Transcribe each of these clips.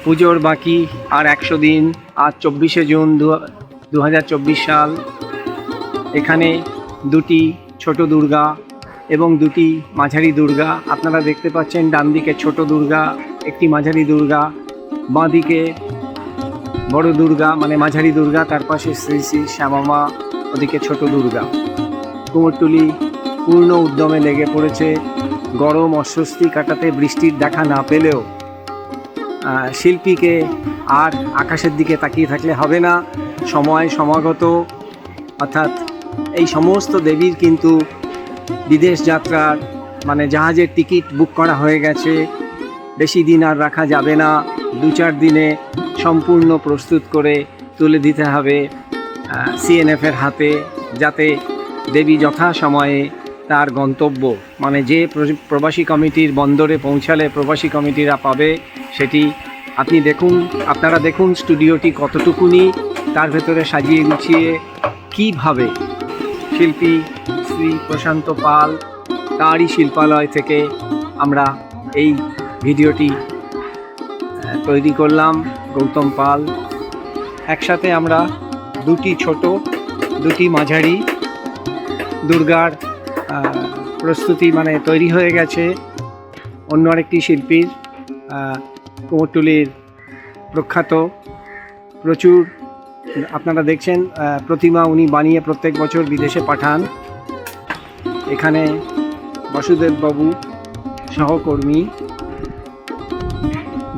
পুজোর বাকি আর 100 দিন। আজ 24শে জুন 2024 সাল। এখানে দুটি ছোট দুর্গা এবং দুটি মাঝারি দুর্গা আপনারা দেখতে পাচ্ছেন। ডান দিকে ছোট দুর্গা, একটি মাঝারি দুর্গা, বাঁ দিকে বড় দুর্গা মানে মাঝারি দুর্গা, তার পাশে শ্রী শ্রী শ্যামামা, ওদিকে ছোট দুর্গা। কুমোরটুলি পূর্ণ উদ্যমে লেগে পড়েছে। গরম অস্বস্তি কাটাতে বৃষ্টির দেখা না পেলেও শিল্পীকে আর আকাশের দিকে তাকিয়ে থাকলে হবে না। সময় সমাগত, অর্থাৎ এই সমস্ত দেবীর কিন্তু বিদেশ যাত্রার মানে জাহাজের টিকিট বুক করা হয়ে গেছে। বেশি দিন আর রাখা যাবে না। 2-4 দিনে সম্পূর্ণ প্রস্তুত করে তুলে দিতে হবে সিএনএফের হাতে, যাতে দেবী যথাসময়ে তার গন্তব্য মানে যে প্রবাসী কমিটির বন্দরে পৌঁছালে প্রবাসী কমিটিরা পাবে সেটি আপনারা দেখুন স্টুডিওটি কতটুকুনি তার ভেতরে সাজিয়ে গুছিয়ে কীভাবে শিল্পী শ্রী প্রশান্ত পাল তারই শিল্পালয় থেকে আমরা এই ভিডিওটি তৈরি করলাম। গৌতম পাল একসাথে আমরা দুটি ছোট দুটি মাঝারি দুর্গার প্রস্তুতি মানে তৈরি হয়ে গেছে অন্য আরেকটি শিল্পীর, কুমোরটুলির প্রখ্যাত প্রচুর আপনারা দেখছেন প্রতিমা উনি বানিয়ে প্রত্যেক বছর বিদেশে পাঠান। এখানে বাসুদেব বাবু সহকর্মী।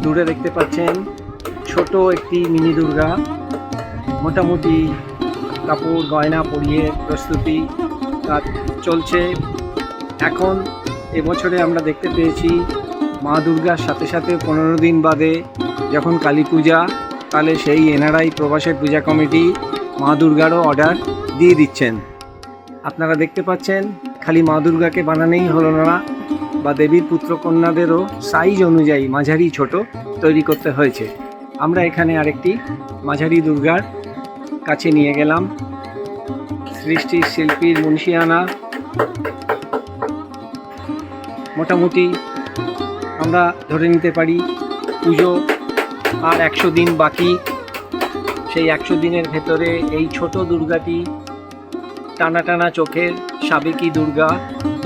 দূরে দেখতে পাচ্ছেন ছোট একটি মিনি দুর্গা, মোটামুটি কাপড় গয়না পরিয়ে প্রস্তুতি কাজ চলছে। এখন এবছরে আমরা দেখতে পেয়েছি মা দুর্গার সাথে সাথে 15 দিন বাদে যখন কালী পূজা, তাহলে সেই এনআরআই প্রবাসের পূজা কমিটি মা দুর্গারও অর্ডার দিয়ে দিচ্ছেন। আপনারা দেখতে পাচ্ছেন খালি মা দুর্গাকে বানানোই হলো না, বা দেবীর পুত্রকন্যাদেরও সাইজ অনুযায়ী মাঝারি ছোট তৈরি করতে হয়েছে। আমরা এখানে আরেকটি মাঝারি দুর্গার কাছে নিয়ে গেলাম। সৃষ্টির শিল্পীর মুন্সিয়ানা। মোটামুটি আমরা ধরে নিতে পারি পুজো আর 100 দিন বাকি। সেই 100 দিনের ভেতরে এই ছোট দুর্গাটি টানা টানা চোখের সাবেকি দুর্গা,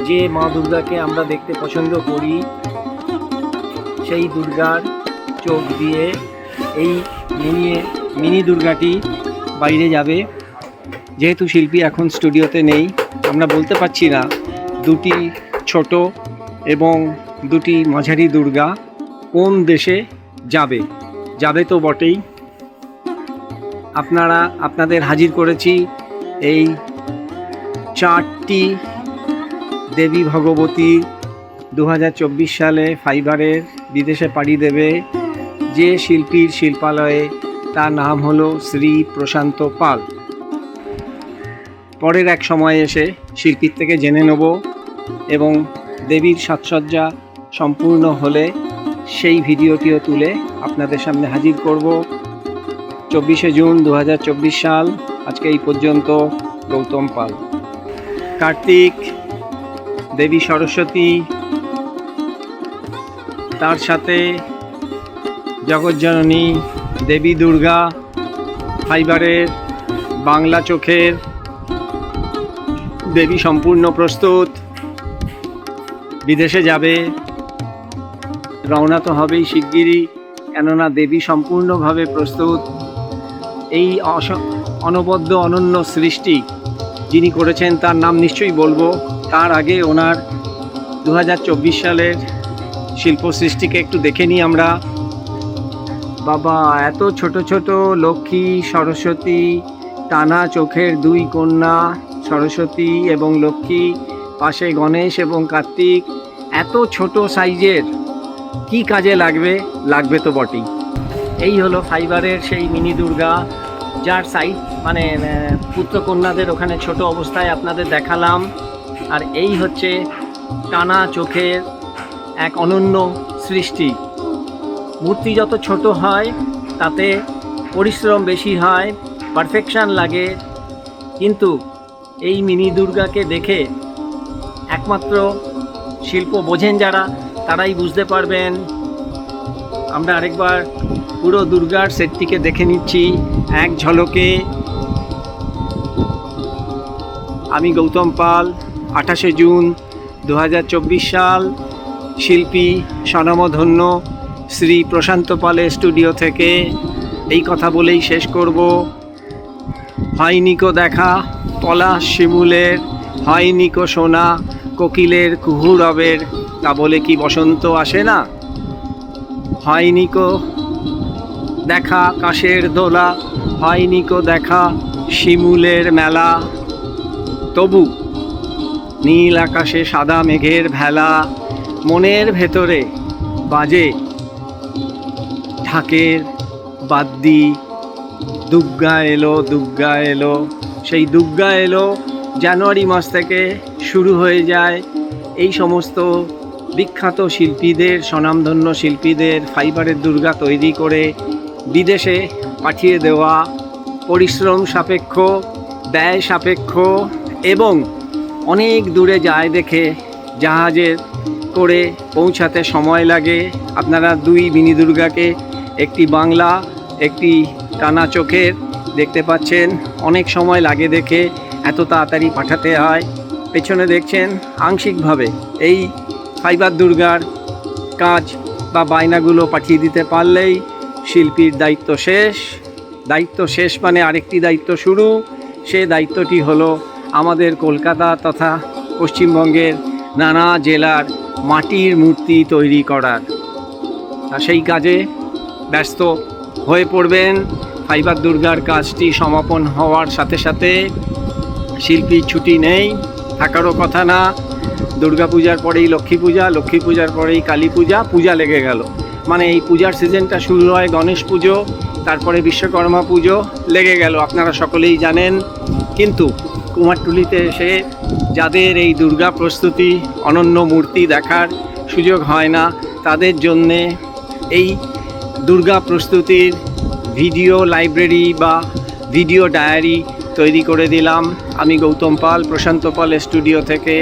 যে মা দুর্গাকে আমরা দেখতে পছন্দ করি, সেই দুর্গার চোখ দিয়ে এই মিনি দুর্গাটি বাইরে যাবে। যেহেতু শিল্পী এখন স্টুডিওতে নেই, আমরা বলতে পারছি না দুটি ছোট এবং দুটি মাঝারি দুর্গা কোন দেশে যাবে তো বটেই। আপনাদের হাজির করেছি এই 4টি দেবী ভগবতী 2024 সালে ফাইবারের বিদেশে পাড়ি দেবে যে শিল্পীর শিল্পালয়ে, তার নাম হলো শ্রী প্রশান্ত পাল। পরের এক সময় এসে শিল্পীর থেকে জেনে নেব এবং দেবীর সাজসজ্জা সম্পূর্ণ হলে সেই ভিডিওটিও তুলে আপনাদের সামনে হাজির করব। 24শে জুন 2024 সাল। আজকে এই পর্যন্ত। গৌতম পাল। কার্তিক, দেবী সরস্বতী, তার সাথে জগজ্জননী দেবী দুর্গা, ফাইবারের বাংলা চোখের দেবী সম্পূর্ণ প্রস্তুত, বিদেশে যাবে। রওনা তো হবেই শিগগিরই, কেননা দেবী সম্পূর্ণভাবে প্রস্তুত। এই অনবদ্য অনন্য সৃষ্টি যিনি করেছেন তার নাম নিশ্চয়ই বলবো। তার আগে ওনার 2024 সালের শিল্প সৃষ্টিকে একটু দেখে নিই আমরা। বাবা, এত ছোট ছোট লক্ষ্মী সরস্বতী, টানা চোখের দুই কন্যা সরস্বতী এবং লক্ষ্মী, পাশে গণেশ এবং কার্তিক। এত ছোট সাইজের কি কাজে লাগবে তো বটেই। এই হলো ফাইবারের সেই মিনি দুর্গা, যার সাইজ মানে পুত্রকন্যাদের ওখানে ছোট অবস্থায় আপনাদের দেখালাম। আর এই হচ্ছে টানা চোখের এক অনন্য সৃষ্টি। মূর্তি যত ছোট হয় তাতে পরিশ্রম বেশি হয়, পারফেকশান লাগে, কিন্তু এই মিনি দুর্গাকে দেখে একমাত্র শিল্প বোঝেন যারা, তারাই বুঝতে পারবেন। আমরা আরেকবার পুরো দুর্গার সেটটিকে দেখে নিচ্ছি এক ঝলকে। আমি গৌতম পাল, 28শে জুন 2024 সাল, শিল্পী স্বনামধন্য শ্রী প্রশান্ত পালের স্টুডিও থেকে এই কথা বলেই শেষ করব। হয়নিকো দেখা পলাশ শিমুলের, হয়নিকো শোনা কোকিলের কুহু রবের, তা বলে কি বসন্ত আসে না? হয়নিকো দেখা কাশের দোলা, হয়নিকো দেখা শিমুলের মেলা, তবু নীল আকাশে সাদা মেঘের ভেলা, মনের ভেতরে বাজে ঢাকের বাদ্যি, দুর্গা এলো দুর্গা এলো। সেই দুর্গা এলো জানুয়ারি মাস থেকে শুরু হয়ে যায় এই সমস্ত বিখ্যাত শিল্পীদের, স্বনামধন্য শিল্পীদের ফাইবারের দুর্গা তৈরি করে বিদেশে পাঠিয়ে দেওয়া। পরিশ্রম সাপেক্ষ, ব্যয় সাপেক্ষ এবং অনেক দূরে যায় দেখে জাহাজে করে পৌঁছাতে সময় লাগে। আপনারা দুই মিনি দুর্গাকে, একটি বাংলা একটি টানা চোখের দেখতে পাচ্ছেন। অনেক সময় লাগে দেখে এত তাড়াতাড়ি পাঠাতে হয়। পেছনে দেখছেন আংশিকভাবে এই ফাইবার দুর্গার কাজ বা বায়নাগুলো পাঠিয়ে দিতে পারলেই শিল্পীর দায়িত্ব শেষ। দায়িত্ব শেষ মানে আরেকটি দায়িত্ব শুরু। সে দায়িত্বটি হলো আমাদের কলকাতা তথা পশ্চিমবঙ্গের নানা জেলার মাটির মূর্তি তৈরি করার। সেই কাজে ব্যস্ত হয়ে পড়বেন। ফাইবার দুর্গার কাজটি সমাপন হওয়ার সাথে সাথে শিল্পীর ছুটি নেই, থাকারও কথা না। দুর্গাপূজার পরেই লক্ষ্মী পূজা, লক্ষ্মী পূজার পরেই কালী পূজা, পূজা লেগে গেল। মানে এই পূজার সিজনটা শুরু হয় গণেশ পুজো, তারপরে বিশ্বকর্মা পুজো লেগে গেল, আপনারা সকলেই জানেন। কিন্তু কুমারটুলিতে এসে যাদের এই দুর্গা প্রস্তুতি, অনন্য মূর্তি দেখার সুযোগ হয় না, তাদের জন্যে এই দুর্গা প্রস্তুতির ভিডিও লাইব্রেরি বা ভিডিও ডায়েরি তৈরি করে দিলাম। আমি গৌতম পাল, প্রশান্ত পালের স্টুডিও থেকে,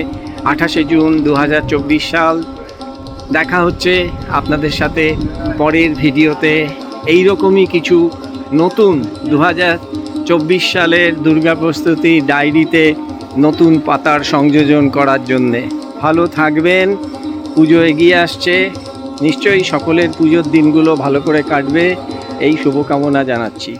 28শে জুন 2024 সাল। দেখা হচ্ছে আপনাদের সাথে পরের ভিডিওতে এই রকমই কিছু নতুন 2024 সালের দুর্গা প্রস্তুতি ডায়েরিতে নতুন পাতার সংযোজন করার জন্যে। ভালো থাকবেন। পুজো এগিয়ে আসছে, নিশ্চয়ই সকলের পুজোর দিনগুলো ভালো করে কাটবে এই শুভকামনা জানাচ্ছি।